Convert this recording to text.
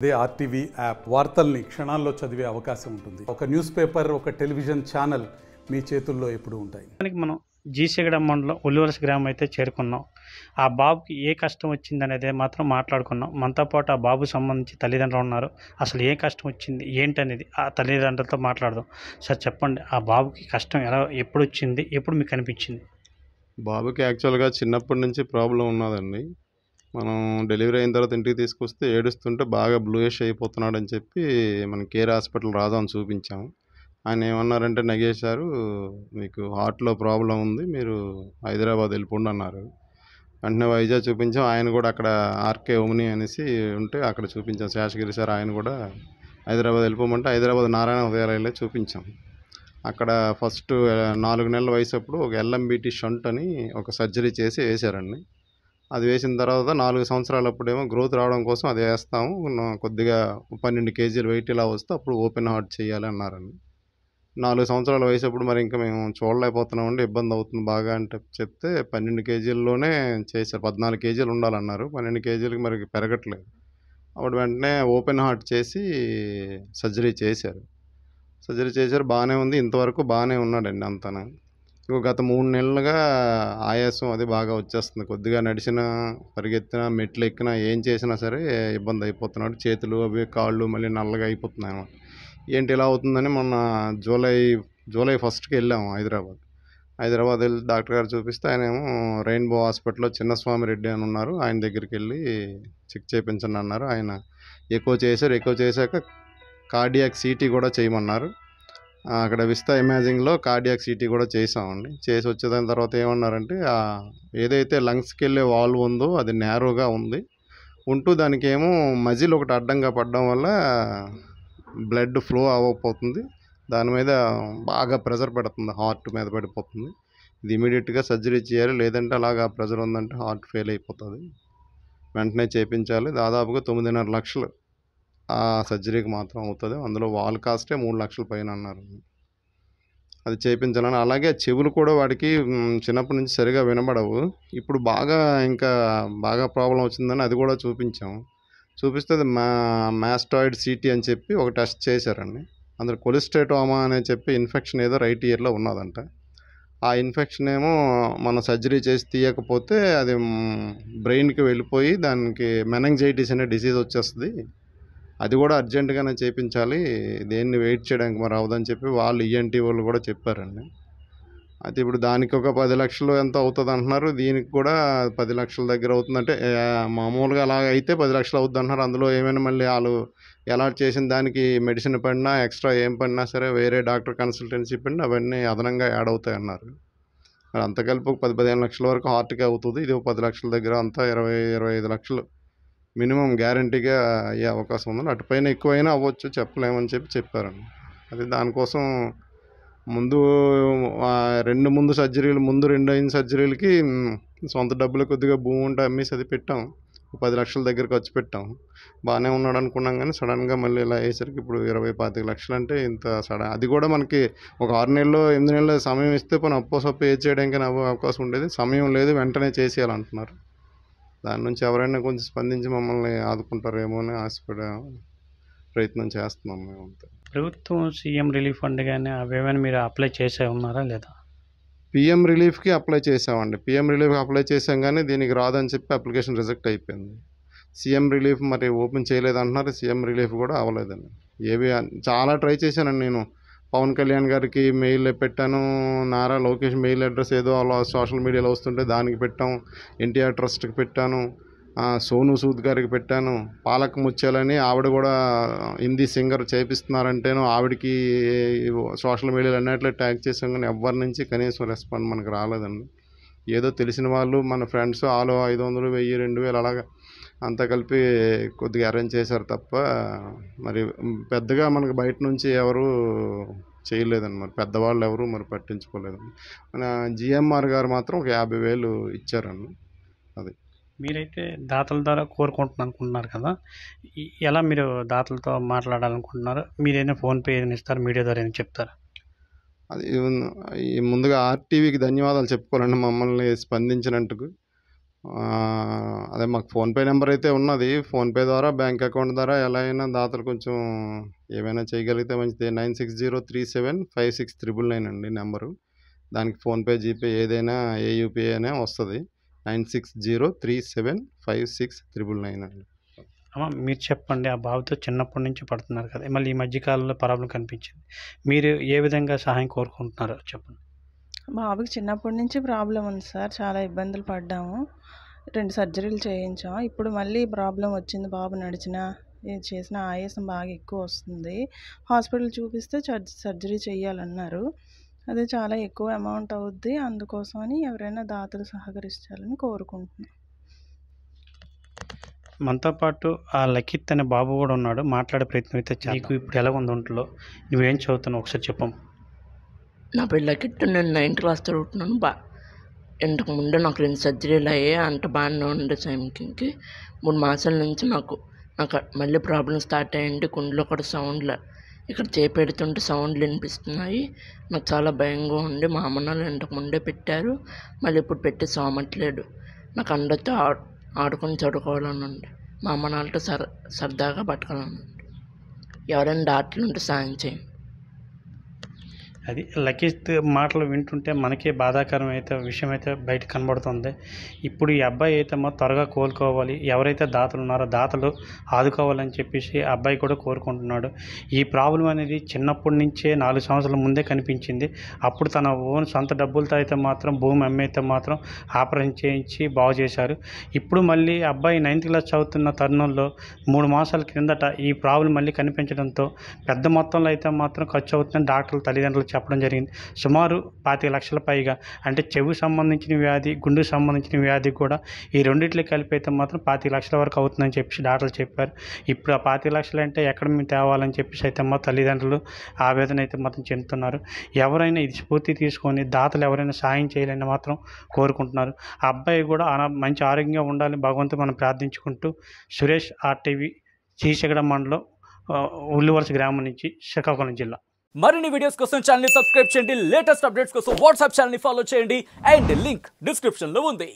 అదే RTV app వార్తల్ని క్షణాల్లో చదివే అవకాశం ఉంటుంది. ఒక న్యూస్ పేపర్, ఒక టెలివిజన్ ఛానల్ మీ చేతుల్లో ఎప్పుడూ ఉంటాయి. మనం జీసీగడ మండలం ఉల్లివలస గ్రామం అయితే చేరుకున్నాం. ఆ బాబుకి ఏ కష్టం వచ్చింది అనేది మాత్రం మాట్లాడుకున్నాం. మనతో పాటు ఆ బాబు సంబంధించి తల్లిదండ్రులు ఉన్నారు. అసలు ఏ కష్టం వచ్చింది ఏంటనేది ఆ తల్లిదండ్రులతో మాట్లాడదాం. సార్ చెప్పండి, ఆ బాబుకి కష్టం ఎప్పుడు వచ్చింది, ఎప్పుడు మీకు అనిపించింది? బాబుకి యాక్చువల్గా చిన్నప్పటి నుంచి ప్రాబ్లం ఉన్నదండి. మనం డెలివరీ అయిన తర్వాత ఇంటికి తీసుకొస్తే ఏడుస్తుంటే బాగా బ్లూయిష్ అయిపోతున్నాడని చెప్పి మన కేర్ హాస్పిటల్ రాదామని చూపించాము. ఆయన ఏమన్నారంటే నగేశారు, మీకు హార్ట్లో ప్రాబ్లం ఉంది, మీరు హైదరాబాద్ వెళ్ళిపోండి అన్నారు. వెంటనే వైజాగ్ చూపించాం. ఆయన కూడా అక్కడ ఆర్కే ఓమ్ని అనేసి ఉంటే అక్కడ చూపించాం. శేషగిరి సార్ ఆయన కూడా హైదరాబాద్ వెళ్ళిపోమంటే హైదరాబాద్ నారాయణ హృదయాలయంలో చూపించాం. అక్కడ ఫస్ట్ 4 నెలల వయసు అప్పుడు ఒక ఎల్ఎంబిటి షంట్ అని ఒక సర్జరీ చేసి వేశారండి. అది వేసిన తర్వాత 4 సంవత్సరాలప్పుడేమో గ్రోత్ రావడం కోసం అది వేస్తాము, కొద్దిగా 12 కేజీలు వెయిట్ ఇలా వస్తే అప్పుడు ఓపెన్ హార్ట్ చేయాలి అన్నారండి. 4 సంవత్సరాల వయసు అప్పుడు మరి ఇంకా మేము చూడలేకపోతున్నామండి, ఇబ్బంది అవుతుంది బాగా అంటే చెప్తే 12 కేజీల్లోనే చేశారు. 14 కేజీలు ఉండాలన్నారు. 12 కేజీలకి మరి పెరగట్లేదు. అప్పుడు వెంటనే ఓపెన్ హార్ట్ చేసి సర్జరీ చేశారు. బాగానే ఉంది, ఇంతవరకు బాగానే ఉన్నాడండి అంతనా. గత 3 నెలలుగా ఆయాసం అది బాగా వచ్చేస్తుంది. కొద్దిగా నడిచినా, పరిగెత్తినా, మెట్లు ఎక్కినా, ఏం చేసినా సరే ఇబ్బంది అయిపోతున్నాడు. చేతులు అవి కాళ్ళు మళ్ళీ నల్లగా అయిపోతున్నాయి అన్నమాట. ఏంటి ఇలా అవుతుందని మొన్న జూలై 1కి వెళ్ళాము హైదరాబాద్ వెళ్ళి డాక్టర్ గారు చూపిస్తే ఆయనేమో రెయిన్బో హాస్పిటల్లో చిన్నస్వామి రెడ్డి అని ఉన్నారు, ఆయన దగ్గరికి వెళ్ళి చెక్ చేయించండి అన్నారు. ఆయన ఎకో చేశారు. ఎకో చేశాక కార్డియాక్ సిటీ కూడా చేయమన్నారు. అక్కడ విస్తా ఇమేజింగ్లో కార్డియాక్ సిటీ కూడా చేసామండి. చేసి వచ్చేదాని తర్వాత ఏమన్నారంటే ఏదైతే లంగ్స్కి వెళ్ళే వాల్వ్ ఉందో అది నేరోగా ఉంది ఉంటూ దానికి ఏమో మజిల్ ఒకటి అడ్డంగా పడడం వల్ల బ్లడ్ ఫ్లో అవ్వకపోతుంది, దాని మీద బాగా ప్రెషర్ పెడుతుంది, హార్ట్ మీద పడిపోతుంది. ఇది ఇమీడియట్గా సర్జరీ చేయాలి, లేదంటే అలాగా ప్రెషర్ ఉందంటే హార్ట్ ఫెయిల్ అయిపోతుంది, వెంటనే చేయించాలి. దాదాపుగా 9.5 లక్షలు ఆ సర్జరీకి మాత్రం అవుతుంది. అందులో వాల్ కాస్టే 3 లక్షల పైన అన్నారు. అది చేయించాలని. అలాగే చెవులు కూడా వాడికి చిన్నప్పటి నుంచి సరిగా వినబడవు. ఇప్పుడు ఇంకా బాగా ప్రాబ్లం వచ్చిందని అది కూడా చూపించాం. చూపిస్తే అది మాస్టాయిడ్ సిటీ అని చెప్పి ఒక టెస్ట్ చేశారండి. అందులో కొలిస్టేటోమా అని చెప్పి ఇన్ఫెక్షన్ ఏదో రైట్ ఇయర్లో ఉన్నదంట. ఆ ఇన్ఫెక్షన్ ఏమో మన సర్జరీ చేసి తీయకపోతే అది బ్రెయిన్కి వెళ్ళిపోయి దానికి మెనింజైటిస్ అనే డిసీజ్ వచ్చేస్తుంది, అది కూడా అర్జెంటుగానే చేయించాలి, దేన్ని వెయిట్ చేయడానికి మరి అవదని చెప్పి వాళ్ళు ఈఎన్టీ వాళ్ళు కూడా చెప్పారండి. అయితే ఇప్పుడు దానికి ఒక 10 లక్షలు ఎంత అవుతుంది అంటున్నారు, దీనికి కూడా 10 లక్షల దగ్గర అవుతుందంటే మామూలుగా అలా అయితే 10 లక్షలు అవుతుంది అంటున్నారు. అందులో ఏమైనా మళ్ళీ వాళ్ళు అలాట్ చేసిన దానికి మెడిసిన్ పడినా, ఎక్స్ట్రా ఏం పడినా సరే వేరే డాక్టర్ కన్సల్టెన్సీ పడినా అవన్నీ అదనంగా యాడ్ అవుతాయి అన్నారు. మరి అంత కలిపి ఒక 10-15 లక్షల వరకు హార్ట్కి అవుతుంది. ఇది 10 లక్షల దగ్గర అంతా 20-25 లక్షలు మినిమం గ్యారంటీగా అయ్యే అవకాశం ఉంది. అటుపైన ఎక్కువైనా అవ్వచ్చు, చెప్పలేమని చెప్పారండి. అది దానికోసం ముందు 2 సర్జరీలు, 2 అయిన సర్జరీలకి సొంత డబ్బులు కొద్దిగా భూమి ఉంటే అమ్మేసి అది పెట్టాం. 10 లక్షల దగ్గర ఖర్చు పెట్టాం. బాగానే ఉన్నాడు అనుకున్నాం, కానీ సడన్గా మళ్ళీ ఇలా అయ్యేసరికి ఇప్పుడు 20-25 లక్షలు అంటే ఇంత అది కూడా మనకి ఒక 6 నెలలు 8 నెలలు సమయం ఇస్తే పోనీ అప్పో సొప్పో ఏది చేయడానికి అవకాశం ఉండేది. సమయం లేదు, వెంటనే చేసేయాలంటున్నారు. దాని నుంచి ఎవరైనా కొంచెం స్పందించి మమ్మల్ని ఆదుకుంటారేమో అని ఆశపడే ప్రయత్నం చేస్తున్నాం మేమంతా. ప్రభుత్వం సీఎం రిలీఫ్ ఫండ్ కానీ అవేమైనా మీరు అప్లై చేసే ఉన్నారా లేదా? పిఎం రిలీఫ్కి అప్లై చేసామండి. పిఎం రిలీఫ్కి అప్లై చేసాం, కానీ దీనికి రాదని చెప్పి అప్లికేషన్ రిజెక్ట్ అయిపోయింది. సీఎం రిలీఫ్ మరి ఓపెన్ చేయలేదంటున్నారు. సీఎం రిలీఫ్ కూడా అవ్వలేదండి. చాలా ట్రై చేశానండి నేను. పవన్ కళ్యాణ్ గారికి మెయిల్ పెట్టాను, నారా లోకేష్ మెయిల్ అడ్రస్ ఏదో అలా సోషల్ మీడియాలో వస్తుంటే దానికి పెట్టాం, ఎన్టీఆర్ ట్రస్ట్కి పెట్టాను, సోను సూద్ గారికి పెట్టాను, పాలక్ ముత్యాలని ఆవిడ కూడా హిందీ సింగర్ చేపిస్తున్నారంటేను ఆవిడకి సోషల్ మీడియాలో అన్నిట్లో ట్యాగ్ చేసాం, కానీ ఎవరి నుంచి కనీసం రెస్పాండ్ మనకు రాలేదండి. ఏదో తెలిసిన వాళ్ళు మన ఫ్రెండ్స్ 500, 1000, 2000 అలాగా అంతా కలిపి కొద్దిగా అరేంజ్ చేశారు తప్ప మరి పెద్దగా మనకు బయట నుంచి ఎవరు చేయలేదండి. మరి పెద్దవాళ్ళు ఎవరు మరి పట్టించుకోలేదండి. మన జిఎంఆర్ గారు మాత్రం ఒక 50,000 ఇచ్చారండి. అది మీరైతే దాతల ద్వారా అనుకుంటున్నారు కదా, ఎలా మీరు దాతలతో మాట్లాడాలనుకుంటున్నారు? మీరైనా ఫోన్పే ఏదైనా ఇస్తారు, మీడియా ద్వారా ఏమైనా చెప్తారా? అది ముందుగా ఆర్టీవీకి ధన్యవాదాలు చెప్పుకోవాలండి, మమ్మల్ని స్పందించినందుకు. అదే మాకు ఫోన్పే నెంబర్ అయితే ఉన్నది. ఫోన్పే ద్వారా బ్యాంక్ అకౌంట్ ద్వారా ఎలా అయినా దాతలు కొంచెం ఏమైనా చేయగలిగితే మంచిది. 9603756999 అండి నెంబరు. దానికి ఫోన్పే జీపే ఏదైనా ఏ యూపీఐ అయినా వస్తుంది. 9603756999 అండి. అమ్మ మీరు చెప్పండి, ఆ బాబుతో చిన్నప్పటి నుంచి పడుతున్నారు కదా, మళ్ళీ ఈ మధ్యకాలంలో ప్రాబ్లం కనిపించింది, మీరు ఏ విధంగా సహాయం కోరుకుంటున్నారో చెప్పండి. బాబుకి చిన్నప్పటి నుంచి ప్రాబ్లం ఉంది సార్. చాలా ఇబ్బందులు పడ్డాము. 2 సర్జరీలు చేయించాం. ఇప్పుడు మళ్ళీ ప్రాబ్లం వచ్చింది. బాబు నడిచినా ఏది చేసినా ఆయాసం బాగా ఎక్కువ వస్తుంది. హాస్పిటల్ చూపిస్తే సర్జరీ చేయాలన్నారు. అది చాలా ఎక్కువ అమౌంట్ అవుద్ది. అందుకోసమని ఎవరైనా దాతలు సహకరించాలని కోరుకుంటున్నాం. మనతో పాటు ఆ లకిత్ అనే బాబు కూడా ఉన్నాడు, మాట్లాడే ప్రయత్నం అయితే నీకు ఇప్పుడు ఎలా ఉంది ఒంట్లో, నువ్వేం చదువుతున్నావు ఒకసారి చెప్పం. నా పేరు లకిత్. నేను 9th క్లాస్ చదువుతున్నాను. ఇంతకు ముందు నాకు 2 సర్జరీలు అయ్యాయి. అంత బాగానే ఉండే టైంకి 3 మాసాల నుంచి నాకు మళ్ళీ ప్రాబ్లం స్టార్ట్ అయ్యింది. గుండెలో కూడా సౌండ్లు, ఇక్కడ చేపెడుతుంటే సౌండ్లు వినిపిస్తున్నాయి. నాకు చాలా భయంగా ఉంది. మా అమ్మ నాన్న ఇంతకు ముందే పెట్టారు, మళ్ళీ ఇప్పుడు పెట్టి సోమట్లేడు. నాకు అందరితో ఆడుకొని చదువుకోవాలని ఉంది. మా అమ్మ నాన్నతో సరదాగా బతకాలని ఉంది. ఎవరైనా దాతలు ఉంటే సాయం చేయండి. అది లకిత్ మాటలు వింటుంటే మనకే బాధాకరం అయితే విషయం అయితే బయట కనబడుతుంది. ఇప్పుడు ఈ అబ్బాయి అయితే త్వరగా కోలుకోవాలి, ఎవరైతే దాతలు ఉన్నారో దాతలు ఆదుకోవాలని చెప్పేసి అబ్బాయి కూడా కోరుకుంటున్నాడు. ఈ ప్రాబ్లం అనేది చిన్నప్పటి నుంచే 4 సంవత్సరాల ముందే కనిపించింది. అప్పుడు తన ఓన్ సొంత డబ్బులతో అయితే మాత్రం భూమి అమ్మేస్తే మాత్రం ఆపరేషన్ చేయించి బాగు చేశారు. ఇప్పుడు మళ్ళీ అబ్బాయి 9th క్లాస్ చదువుతున్న తరుణంలో 3 మాసాల క్రిందట ఈ ప్రాబ్లం మళ్ళీ కనిపించడంతో పెద్ద మొత్తంలో అయితే మాత్రం ఖర్చు అవుతుందని డాక్టర్లు తల్లిదండ్రులు చెప్పడం జరిగింది. సుమారు 25 లక్షల పైగా, అంటే చెవికి సంబంధించిన వ్యాధి, గుండెకు సంబంధించిన వ్యాధి కూడా ఈ రెండిట్లో కలిపి అయితే మాత్రం 25 లక్షల వరకు అవుతుందని చెప్పేసి డాక్టర్లు చెప్పారు. ఇప్పుడు ఆ 25 లక్షలు అంటే ఎక్కడ మేము తేవాలని చెప్పేసి అయితే మా తల్లిదండ్రులు ఆవేదన అయితే మాత్రం చెందుతున్నారు. ఎవరైనా ఇది స్ఫూర్తి తీసుకొని దాతలు ఎవరైనా సాయం చేయాలని మాత్రం కోరుకుంటున్నారు. ఆ అబ్బాయి కూడా మంచి ఆరోగ్యంగా ఉండాలని భగవంతుడు మనం ప్రార్థించుకుంటూ, సురేష్ RTV, చీశగడ మండలం, ఉల్లివలస గ్రామం నుంచి, శ్రీకాకుళం జిల్లా. మరిన్ని వీడియోస్ కోసం ఛానల్ ని సబ్స్క్రైబ్ చేయండి. లేటెస్ట్ అప్డేట్స్ కోసం వాట్సాప్ ఛానల్ ని ఫాలో చేయండి. అండ్ లింక్ డిస్క్రిప్షన్ లో ఉంది.